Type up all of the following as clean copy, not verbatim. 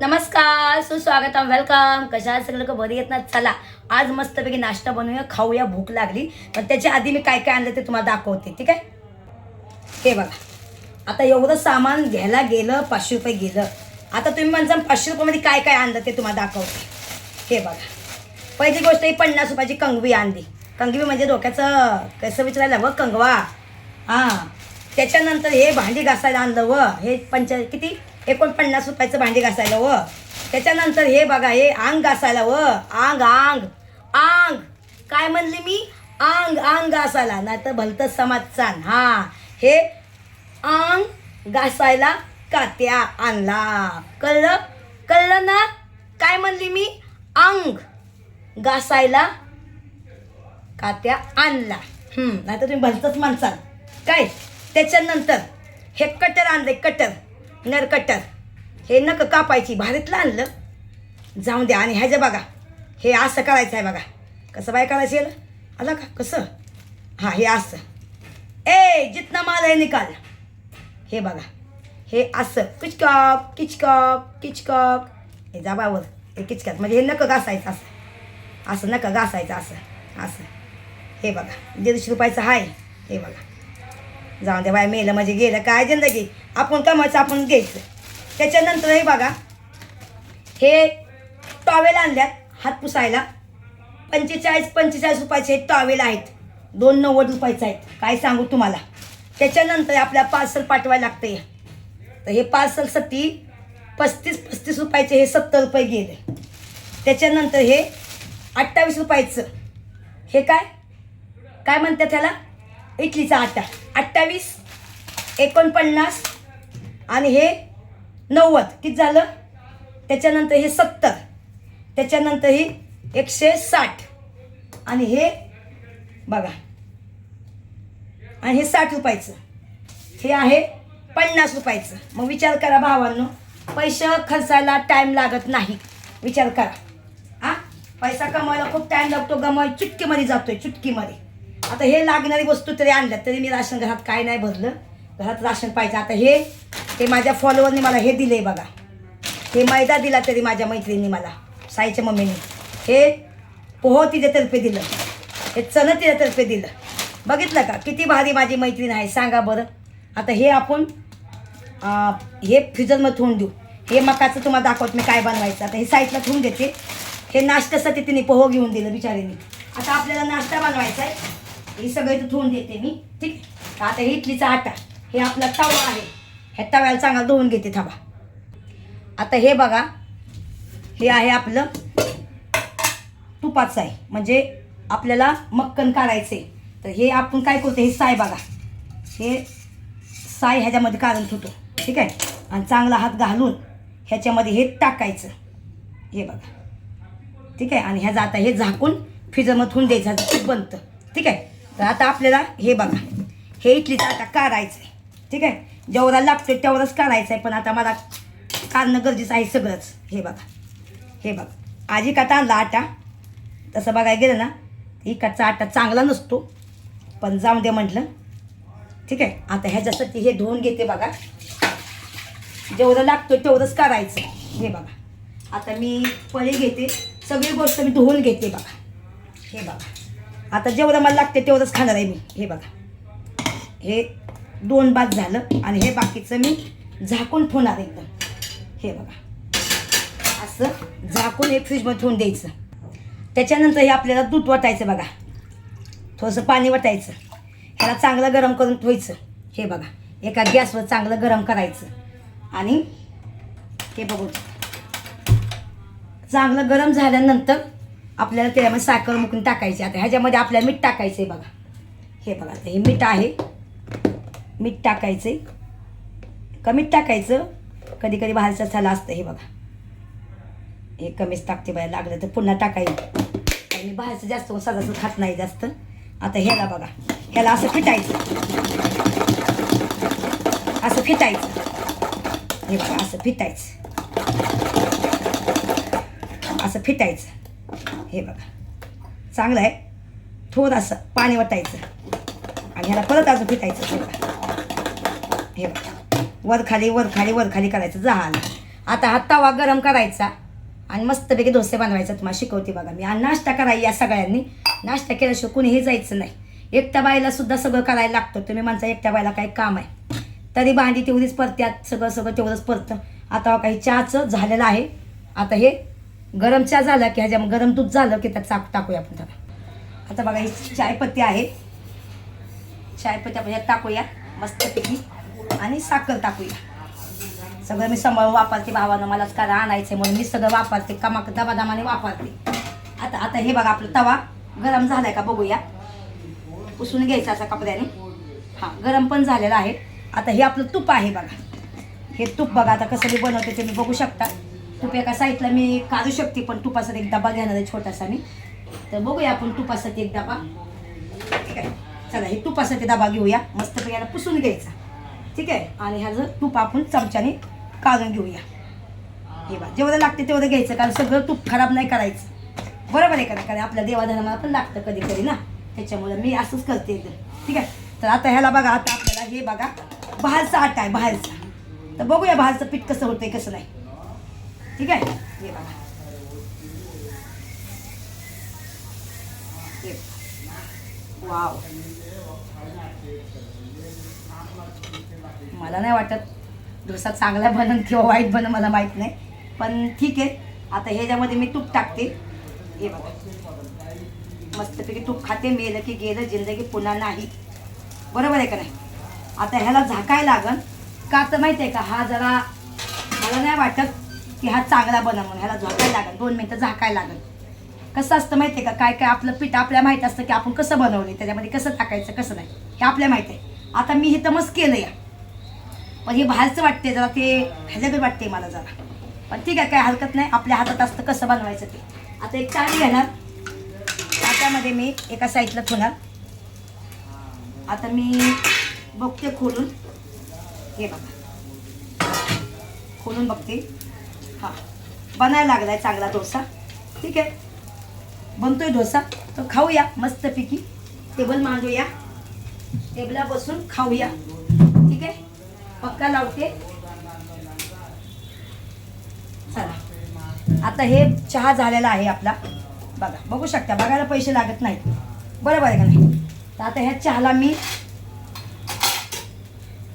नमस्कार, सुस्वागत, वेलकम. कशा आहात सगळे लोक? बरी येत ना? चला आज मस्तपैकी नाश्ता बनवूया, खाऊया, भूक लागली. पण त्याच्या आधी मी काय काय आणलं ते तुम्हाला दाखवते, ठीक आहे? हे बघा, आता एवढं सामान घ्यायला गेलं 500 रुपये गेलं. आता तुम्ही म्हणता 500 रुपयामध्ये काय काय आणलं ते तुम्हाला दाखवते. हे बघा, पहिली गोष्ट ही 50 रुपयाची कंगवी आणली. कंगवी म्हणजे डोक्याचं कसं विचारायला व कंगवा. हां, त्याच्यानंतर हे भांडी घासायला आणलं व हे किती 49 रुपयाचं भांडी घासायला व त्याच्यानंतर हे बघा, हे अंग घासायला व अंग अंग अंग काय म्हणले मी? अंग अंग घासायला, नाही तर भलतं समाजचान. हां, हे अंग घासायला कात्या आणला. कळलं कळलं ना? काय म्हणली मी? अंग घासायला कात्या आणला. नाही तर तुम्ही भलतंच म्हणसाल काय. त्याच्यानंतर हे कटर आणले, कटर, नर कटर. हे नक कापायची, भारीतलं आणलं, जाऊन द्या. आणि ह्याचं बघा, हे असं करायचं आहे बघा. कसं बाय करायचं आहे आलं का? कसं? हां, हे असं. जितना माल आहे निकाल. हे बघा, हे असं किचकॉक किचकॉक किचकॉक. हे जाबावर हे किचकॉक म्हणजे हे नकं घासायचं असं, असं नकं घासायचं असं असं. हे बघा, 150 रुपयाचं आहे. हे बघा, जाऊन द्या बाय, मेलं म्हणजे गेलं. काय जिंदगी, आपण कमायचं आपण घ्यायचं. त्याच्यानंतर हे बघा, हे टॉवेल आणल्यात हात पुसायला. 45 रुपयाचे टॉवेल आहेत. 290 रुपयाचे आहेत. काय सांगू तुम्हाला. त्याच्यानंतर आपल्याला पार्सल पाठवायला लागते. तर हे पार्सलसाठी 35 रुपयाचे हे 70 रुपये गेले. त्याच्यानंतर हे 28 रुपयाचं हे काय काय म्हणतात त्याला? इडलीचा आटा. 28, 49 आणि हे 90. किती झालं? त्याच्यानंतर हे 70, त्याच्यानंतर ही 160 आणि हे बघा, आणि हे 60 रुपयाचं. हे आहे 50 रुपयाचं. मग विचार करा भावांनो, पैसे खर्चायला टाईम लागत नाही. विचार करा. पैसा कमवायला खूप टाईम लागतो, गमवायला चुटकीमध्ये जातोय, चुटकीमध्ये. आता हे लागणारी वस्तू तरी आणल्यात, तरी मी राशन घरात काय नाही भरलं. घरात राशन पाहिजे. आता हे माझ्या फॉलोअरने मला हे दिले बघा. हे मैदा दिला तरी माझ्या मैत्रिणींनी मला, साईच्या मम्मीने. हे पोहो तिच्यातर्फे दिलं, हे चणं तिच्यातर्फे दिलं. बघितलं का किती भारी माझी मैत्रीण आहे, सांगा बरं. आता हे आपण हे फ्रीजरमध्ये ठेवून देऊ. हे मकाचं तुम्हाला दाखवत मी काय बनवायचं. आता हे साईडला ठेवून देते. हे नाश्त्यासाठी तिने पोहो घेऊन दिलं बिचारीने. आता आपल्याला नाश्ता बनवायचा आहे. हे सगळं इथं ठेवून देते मी, ठीक. आता हे इडलीचा आटा, हे आपला तवा आहे. ह्या तव्याला चांगला धुवून घेते थांबा. आता हे बघा, हे आहे आपलं तुपाचं आहे, म्हणजे आपल्याला मक्कन काढायचे. तर हे आपण काय करतो, हे साय बघा, हे साय ह्याच्यामध्ये काढून ठेवतो, ठीक आहे. आणि चांगला हात घालून ह्याच्यामध्ये हे टाकायचं, हे बघा, ठीक आहे. आणि ह्याचं आता हे झाकून फ्रीजरमध्ये ठेवून द्यायचं, तूप बनतं, ठीक आहे. तर आता आपल्याला हे बघा, हे इडलीचा आटा काढायचं आहे, ठीक आहे. जेवढा लागतो तेवढंच काढायचं आहे, पण आता मला काढणं गरजेचं आहे सगळंच. हे बघा, हे बघा, आजी काटा आणला आटा. तसं बघायला गेलं ना, इकडचा आटा चांगला नसतो, पण जाऊन दे म्हटलं, ठीक आहे. आता ह्याच्यासाठी हे धुवून घेते बघा. जेवढं लागतो तेवढंच काढायचं. हे बघा, आता मी पळी घेते, सगळी गोष्ट मी धुवून घेते बघा. हे बघा, आता जेवढं मला लागते तेवढंच खाणार आहे मी. हे बघा, हे 2 बाद झालं आणि हे बाकीचं मी झाकून ठेवणार एकदम. हे बघा, असं झाकून हे फ्रीजमध्ये ठेवून द्यायचं. त्याच्यानंतर हे आपल्याला दूध वाटायचं बघा, थोडंसं पाणी वाटायचं, ह्याला चांगलं गरम करून ठेवायचं. हे बघा, एका गॅसवर चांगलं गरम करायचं आणि हे बघू, चांगलं गरम झाल्यानंतर आपल्याला त्याच्यामध्ये साखर मुकून टाकायची. आता ह्याच्यामध्ये आपल्याला मीठ टाकायचं आहे बघा. हे बघा, हे मीठ आहे, मीठ टाकायचं आहे. कमीच टाकायचं, कधी कधी बाहेरचं झालं असतं. हे बघा, हे कमीच टाकते बाहेर, लागलं तर पुन्हा टाकायचं. आणि मी बाहेरचं जास्त सजाचं खात नाही जास्त. आता ह्याला बघा, ह्याला असं फिटायचं, असं फिटायचं. हे बघा, असं फिटायचं, असं फिटायचं. हे बघा, चांगलं आहे. थोडंसं पाणी वाटायचं आणि ह्याला परत असं फिटायचं. हे बघा, हे बघा, वर खाली वर खाली वर खाली करायचं. झालं. आता हा तवा गरम करायचा आणि मस्तपैकी डोसे बनवायचा. तुम्हाला शिकवते बघा मी. आणि नाश्ता करायला या सगळ्यांनी. नाश्ता केल्याशिवाय कुणीही जायचं नाही. एकट्या बाईला सुद्धा सगळं करायला लागतं. तुम्ही म्हणता एकट्या बाईला काही काम आहे, तरी भांडी तेवढीच परत्यात, सगळं तेवढंच परतं. आता काही चहाचं झालेलं आहे. आता हे गरम चहा झाला की ह्याच्या गरम दूध झालं की त्यात टाकूया आपण त्याला. आता बघा ही चायपत्ती आहे. चायपत्ती आपण ह्यात टाकूया मस्तपैकी आणि साखर टाकूया. सगळं मी सांभाळून वापरते. भावानं मलाच करा आणायचं म्हणून मी सगळं वापरते. दमादमाने वापरते. आता हे बघा आपला तवा गरम झालाय का बघूया. पुसून घ्यायचा असा कपड्याने. हां गरम पण झालेला आहे. आता हे आपलं तूप आहे बघा. हे तूप बघा आता कसं मी बनवते ते मी बघू शकता. तूप एका साईडला मी काढू शकते, पण तुपासाठी एक डबा घेणार आहे छोटासा मी. तर बघूया आपण तुपासाठी एक डबा. ठीक आहे, चला हे तुपासाठी डबा घेऊया. मस्तपैकी याला पुसून घ्यायचा. ठीक आहे, आणि ह्याचं तूप आपण चमच्याने काढून घेऊया. हे बघा जेवढं लागते तेवढं घ्यायचं, कारण सगळं तूप खराब नाही करायचं. बरोबर आहे का? कारण आपल्या देवाधर्माला पण लागतं कधी कधी ना, त्याच्यामुळे मी असंच करते एकदम. ठीक आहे, तर आता ह्याला बघा. आता आपल्याला हे बघा बाहेरचा आटा आहे बाहेरचा. तर बघूया बाहेरचं पीठ कसं होतंय कसं नाही. ठीक आहे, हे बघा. वाव, मला नाही वाटत डोसा चांगला बनन किंवा वाईट बनन, मला माहीत नाही. पण ठीक आहे, आता ह्याच्यामध्ये मी तूप टाकते. हे बघा मस्तपैकी तूप खाते. मेलं की गेलं, जिंदगी पुन्हा नाही. बरोबर आहे का नाही? आता ह्याला झाकायला लागन का तर माहिती आहे का, हा जरा मला नाही वाटत की हा चांगला बनन म्हणून. ह्याला झाकायला लागन, 2 मिनटं झाकायला लागन. कसं असतं माहिती आहे का, काय काय आपलं पीठ आपल्याला माहीत असतं की आपण कसं बनवले, त्याच्यामध्ये कसं टाकायचं कसं नाही हे आपल्याला माहीत आहे. आता मी हे तर मस्त केलं या, पण हे बाहेरचं वाटते जरा, ते ह्याच्याकडे वाटते मला जरा. पण ठीक आहे, काय हरकत नाही, आपल्या हातात असतं कसं बनवायचं ते. आता एक चाळी घेणार, त्यामध्ये मी एका साईडला ठेवणार. आता मी बघते खोलून. हे बघा खोलून बघते. हां बनायला लागलाय चांगला डोसा. ठीक आहे, बनतोय डोसा. तर खाऊया मस्तपैकी. टेबल मांडूया, टेबला बसून खाऊया. ठीक आहे, पक्का लावते. चला आता हे चहा झालेला आहे आपला. बघा बघू शकता, बघायला पैसे लागत नाहीत. बरोबर आहे का नाही? तर आता ह्या चहाला मी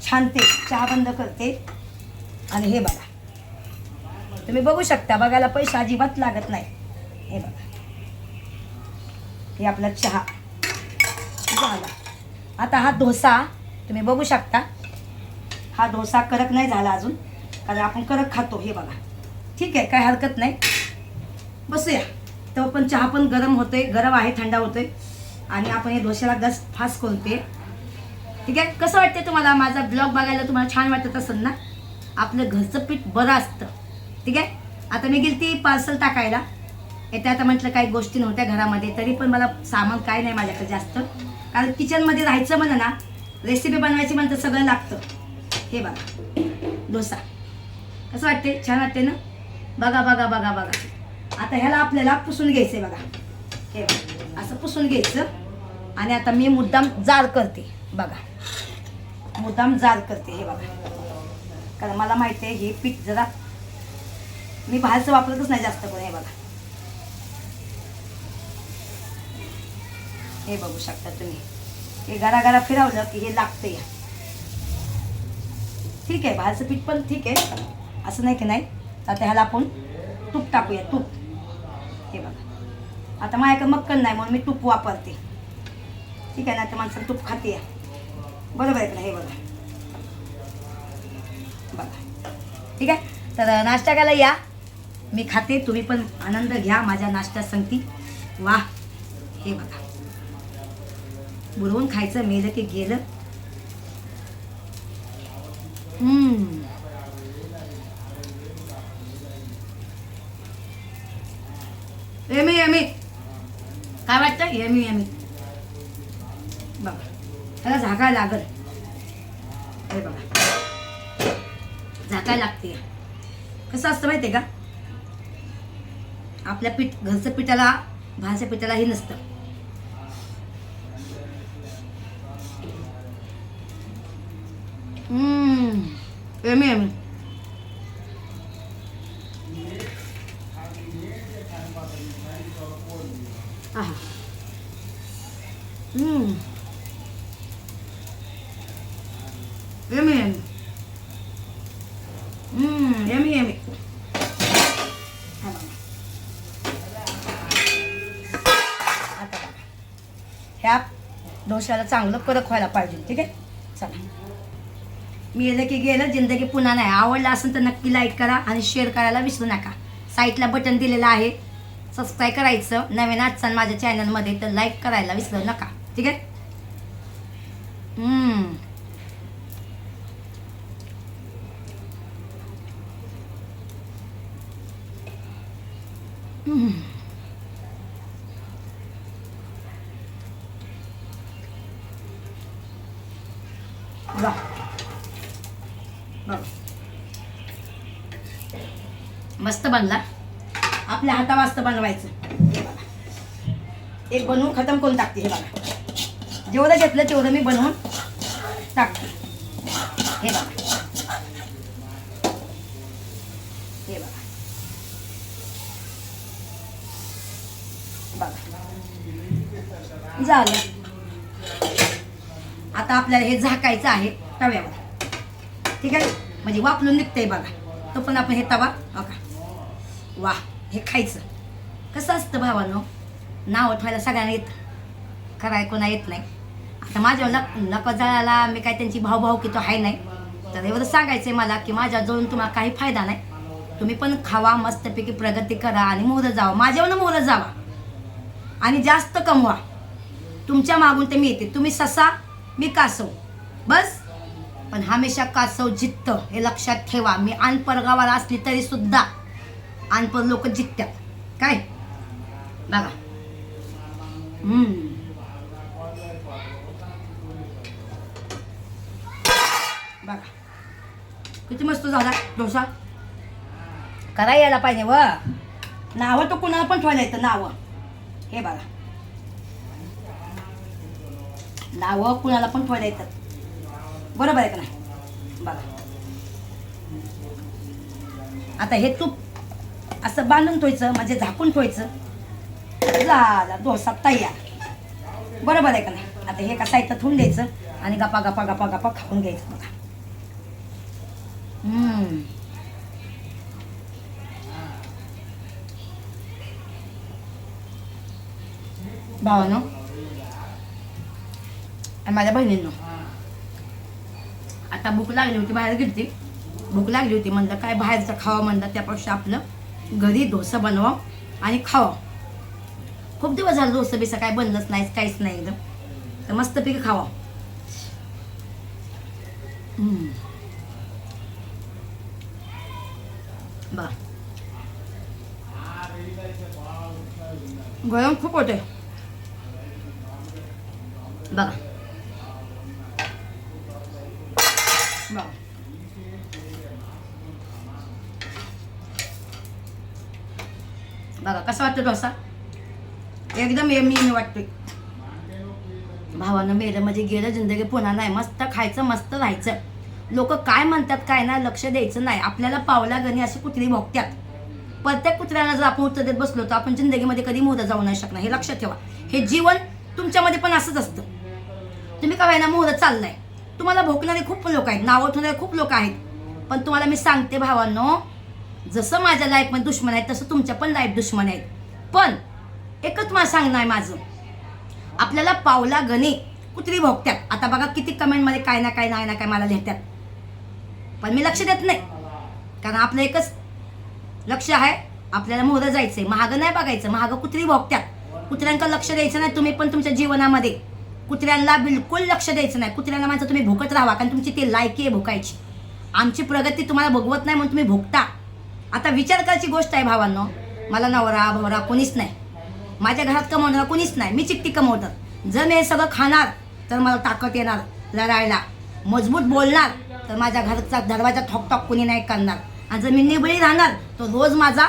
छानते, चहा बंद करते. आणि हे बघा तुम्ही बघू शकता, बघायला पैसे अजिबात लागत नाही. हे बघा हे आपला चहा झाला. आता हा डोसा तुम्ही बघू शकता. हा डोसा कडक नाही झाला अजून, कारण आपण कडक खातो. हे बघा ठीक आहे, काय हरकत नाही. बसूया. तर पण चहा पण गरम होतोय, गरम आहे, थंड होतोय. आणि आपण हे डोश्याला गॅस फास्ट करते. ठीक आहे, कसं वाटते तुम्हाला माझा ब्लॉग बघायला? तुम्हाला छान वाटत असेल ना? आपलं घरचं पीठ बरं असतं. ठीक आहे, आता मी गेली पार्सल टाकायला. येते आता म्हटलं काही गोष्टी नव्हत्या घरामध्ये, तरी पण मला सामान काय नाही माझ्याकडे जास्त, कारण किचनमध्ये राहायचं म्हणा ना, रेसिपी बनवायची म्हणतं सगळं लागतं. हे बघा डोसा कसं वाटते? छान वाटते ना? बघा बघा बघा बघा. आता ह्याला आपल्याला पुसून घ्यायचं आहे बघा. हे बघा असं पुसून घ्यायचं. आणि आता मी मुद्दाम जाड करते बघा, मुद्दाम जाड करते. हे बघा, कारण मला माहिती आहे हे पीठ जरा मी बाहेरचं वापरतच नाही जास्त करून. हे बघा, हे बघू शकता तुम्ही. हे गरागरा फिरवलं की हे लागतं या. ठीक आहे, बाहेरचं पीठ पण ठीक आहे, असं नाही की नाही. आता ह्याला आपण तूप टाकूया, तूप. हे बघा आता माझ्याकडे मक्कन नाही म्हणून मी तूप वापरते. ठीक आहे ना, तर माणसाला तूप खाते या. बरोबर आहे का? हे बघा बघा. ठीक आहे, तर नाश्ता करायला या, मी खाते, तुम्ही पण आनंद घ्या माझ्या नाश्त्यात संगती. वाह, हे बघा बुडवून खायचं, मेलं की गेलं. यमी यमी, काय वाटतं? Yummy yummy. बघा त्याला झाकायला लागल. हे बघा झाकायला लागते. कसं असतं माहिती आहे का, आपल्या घरचं पिठाला बाहेरच्या पिठाला हे नसतं. Yummy yummy. आहा यमी यमी यमी यमी. आता ह्या डोश्याला चांगलं कडक व्हायला पाहिजे. ठीक आहे, चला. मी गेलं की गेलं, जिंदगी पुन्हा नाही. आवडलं असेल तर नक्की लाईक करा आणि शेअर करायला विसरू नका. साईटला बटन दिलेलं आहे, सबस्क्राईब करायचं. नवीन असाल माझ्या चॅनलमध्ये तर लाईक करायला विसरू नका. ठीक आहे. वा मस्त बनला. आपल्या हाता वाजता बनवायचं. हे बघा, एक बनवून खतम करून टाकते. हे बघा, जेवढं घेतलं तेवढं मी बनवून टाकते. हे बघा, हे बघा बघा झालं. आता आपल्याला हे झाकायचं आहे तव्यावर. ठीक आहे, म्हणजे वापरून निघतंय बघा. तो पण आपण हे तवा बघा. वा, हे खायचं. कसं असतं भावांनो, नाव ठेवायला सगळ्यांना येतं, कराय कोणा येत नाही. आता माझ्या नका जळाला मी काय त्यांची भाऊ की तो आहे नाही. तर एवढं सांगायचं आहे मला की माझ्याजवळून तुम्हाला काही फायदा नाही. तुम्ही पण खावा, मस्तपैकी प्रगती करा आणि मोहरं जावा. माझ्यावर मोहरं जावा आणि जास्त कमवा. तुमच्या मागून ते मी येते. तुम्ही ससा, मी कासव, बस. पण हमेशा कासव जित्त, हे लक्षात ठेवा. मी अनपरगावाला असली तरी सुद्धा अनपर लोक जिंकतात. काय बघा, बघा किती मस्त झाला डोसा. करा यायला पाहिजे व. नावं तर कुणाला पण ठेवायला येतं नावं. हे बघा, नावं कुणाला पण ठेवायला येतात. बरोबर आहे का नाही? बघा, आता हे तूप असं बांधून ठेवायचं, म्हणजे झाकून ठेवायचं. झाला डोसा तयार. बरोबर आहे का नाही? आता हे कसा इथं ठेवून द्यायचं आणि गप्पा गप्पा गप्पा गप्पा खाऊन घ्यायचं. बघा, भावानो आणि माझ्या बहिणींनो, आता भूक लागली होती, बाहेर गेली. भूक लागली होती, म्हणलं काय बाहेरचं खावं. म्हणलं त्यापेक्षा आपलं घरी डोसा बनवा आणि खावा. खूप दिवस झालं डोसा बिसा काय बनलंच नाही, काहीच नाही एकदम. तर मस्तपैकी खावा. बा गरम खूप होते. बघा बघा, बघा कसा वाटतो डोसा. एकदम यम्मी वाटतोय. भावानं मेलं म्हणजे गेलं, जिंदगी पुन्हा नाही. मस्त खायचं, मस्त राहायचं. लोक काय म्हणतात काय ना लक्ष द्यायचं नाही. आपल्याला पावला गणी अशी कुत्री भोगत्यात. प्रत्येक कुत्र्याला जर आपण उत्तर देत बसलो तर आपण जिंदगीमध्ये कधी मोहरं जाऊ नाही शकणार. हे लक्षात ठेवा. हे जीवन तुमच्यामध्ये पण असंच असतं. तुम्ही का व्हायना मोहरं चाललाय. तुम्हाला भोकणारे खूप लोक आहेत, नावं ठेवणारे खूप लोक आहेत. पण तुम्हाला मी सांगते भावांनो, जसं माझ्या लाईफमध्ये दुश्मन आहेत तसं तुमच्या पण लाईफ दुश्मन आहेत. पण एकच मला सांगणं आहे माझं, आपल्याला पावला गणी कुत्री भोगत्यात. आता बघा किती कमेंटमध्ये काय ना काय नाही ना काय मला लिहितात. पण मी लक्ष देत नाही, कारण आपलं एकच लक्ष आहे, आपल्याला मोहरं जायचंय. महागं नाही बघायचं, महागं कुत्री भोगत्यात. कुत्र्यांकडे लक्ष द्यायचं नाही. तुम्ही पण तुमच्या जीवनामध्ये कुत्र्यांना बिलकुल लक्ष द्यायचं नाही. कुत्र्यांना माझं तुम्ही भुकत राहा, कारण तुमची ती लायकी आहे भुकायची. आमची प्रगती तुम्हाला भोगवत नाही म्हणून तुम्ही भुकता. आता विचार करायची गोष्ट आहे भावांनो, मला नवरा भवरा कोणीच नाही. माझ्या घरात कमवणारा कोणीच नाही. मी चिकटी कमवतात. जर मी हे सगळं खाणार तर मला ताकद येणार लढायला. मजबूत बोलणार तर माझ्या घराचा दरवाजा ठोक कोणी नाही करणार. आणि जर मी निबळी राहणार तर रोज माझा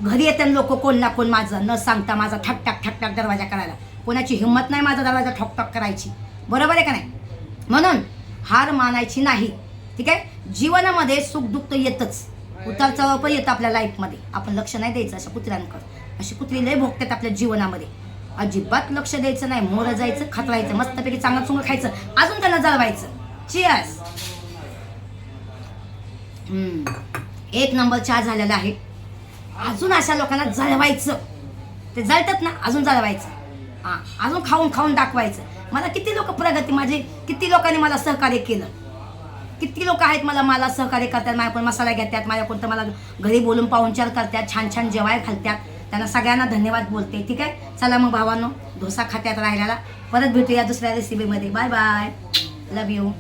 घरी येते लोक कोण ना कोण माझं न सांगता माझा ठक दरवाजा करायला. कोणाची हिंमत नाही माझा दरवाजा ठोक करायची. बरोबर आहे का नाही? म्हणून हार मानायची नाही. ठीक आहे. जीवनामध्ये सुख दुःख येतच, उतार चढाव पण येतं आपल्या लाईफमध्ये. आपण लक्ष नाही द्यायचं अशा कुत्र्यांकडे. अशी कुत्री लय भोगतात आपल्या जीवनामध्ये. अजिबात लक्ष द्यायचं नाही. मोर जायचं, खतरायचं, मस्तपैकी चांगलं चुंग खायचं, अजून त्यांना जळवायचं. चिअर्स. एक नंबर चहा झालेला आहे. अजून अशा लोकांना जळवायचं. ते जळतात ना, अजून जळवायचं. हां, अजून खाऊन खाऊन दाखवायचं. मला किती लोक प्रगती, माझे किती लोकांनी मला सहकार्य केलं. किती लोक आहेत मला सहकार्य करतात. माझ्याकडून मसाला घेतात, माझ्याकडून तर मला घरी बोलून पाहुणचार करतात, छान छान जेवाय घालतात. त्यांना सगळ्यांना धन्यवाद बोलते. ठीक आहे, चला मग भावांनो, डोसा खात्यात राहिलेला. परत भेटूया दुसऱ्या रेसिपीमध्ये. Bye bye, love you.